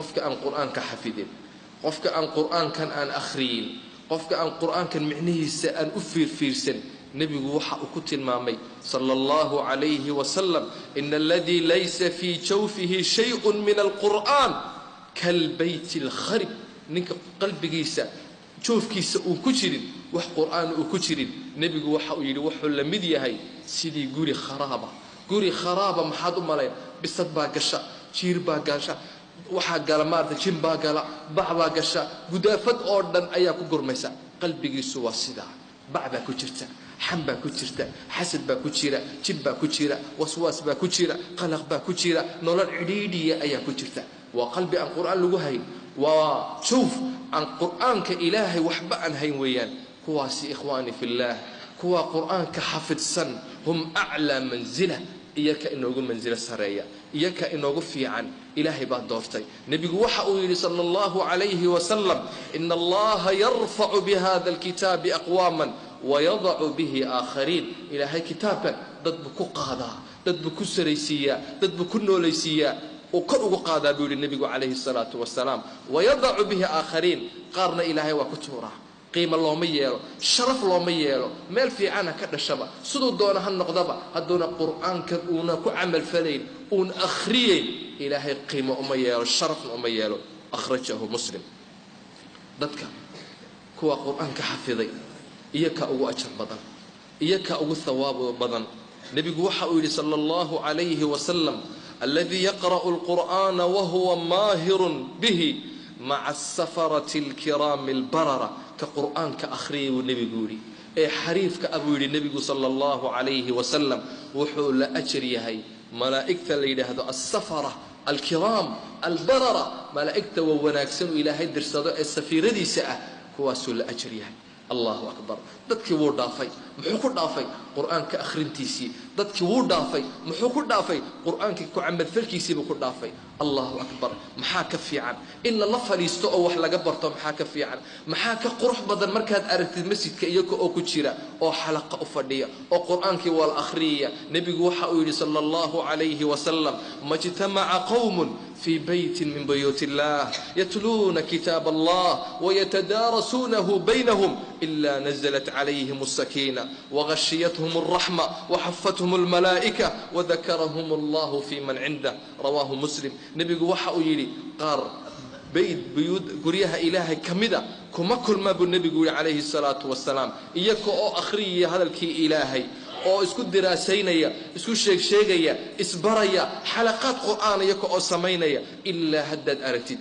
qofka aan quraanka xafidin qofka aan quraankan aan akhriyin qofka aan quraankan micnihiisa aan u fiirfiirsan nabigu waxa uu ku tilmaamay sallallahu alayhi wa sallam inna alladhi laysa fi jawfihi shay'un min alquran kal bayti alkharib ninka qalbigiisa joofkiisa uu ku jirin wax quraan uu ku jirin nabigu waxa uu yiri wuxuu la mid yahay sidii guri kharaaba maxaad u malayn bisad baa gasha jiir baa gasha waxa gala maarta jin baa gala bac baa gasha gudaafad oo dhan ayaa ku gurmaysa qalbigiisu waa sida bac baa ku jirta xam baa ku jirta xasad baa ku jira jin baa ku jira waswaas baa ku jira qalaq baa ku jira nolol cidhiidhiya ayaa ku jirta waa qalbi aan quraan lagu hayn waa shoof aan quraanka ilaahay waxba aan hayn weeyaan kuwaasi ikhwaani fillah kuwa quraanka xafidsan hum a'la manzila iyaka inoogu manzila sareeya iyaka inoogu fiican ilaahay baa doortay nabigu waxa uu yiri sallallahu alayhi wa sallam inna allaha yarfa'u bihadha alkitabi aqwaman wa yad'u bihi akharin ilaahay kitaabkan dad ku qaada dad ku saraysiya dad ku noolaysiya وكل وقادا بيقول النبي عليه الصلاة والسلام ويضع به آخرين قارنا إلهي وكتورة قيمة الله ميالو شرف الله ميالو مال في عنا كذا شبا صدو دونا هالنقضبة هدونا قرآن كونا كعمل فلين ون أخرين إلهي قيمة ميالو شرف ميالو أخرجه مسلم ضدك كوا قرآن كحفظي إياك أو أجر بدن إياك أو ثواب بدن نبي جوحة صلى الله عليه وسلم الذي يقرأ القرآن وهو ماهر به مع السفرة الكرام البررة كقرآن كأخري والنبي قولي حريف كأبو النبي صلى الله عليه وسلم وحول أجري هي ملائكة اللي هذا السفرة الكرام البررة ملائكة وناكسن إلى هيد الصدق السفيرة دي ساعة كواسول أجري هي الله أكبر dadkii wuu dhaafay muxuu ku dhaafay quraanka akhrintiisii dadkii wuu dhaafay muxuu ku dhaafay quraanka ku amal falkiisii buu ku dhaafay Allahu akbar maxaa ka fiican in la fariisto oo wax laga barto maxaa ka fiican maxaa ka qurux badan markaad aragtid masjidka iyaga oo ku jira oo xalaqa u fadhiya oo quraanka wal akhriya nabigu waxa uu yiri sallallahu alayhi wa sallam majtama'a qawmun في بيت من بيوت الله يتلون كتاب الله ويتدارسونه بينهم إلا نزلت عليهم السكينة وغشيتهم الرحمة وحفتهم الملائكة وذكرهم الله في من عنده رواه مسلم نبي وحا يلي قار بيوت قريها إلهي كمدة كما كل ما بالنبي قولي عليه الصلاة والسلام إياكو أو أخري هذا الكي إلهي oo isku diraasaynaya isku sheegaya isbaraya xalaqaad quraan iyaka oo sameynaya illa haddad aragtid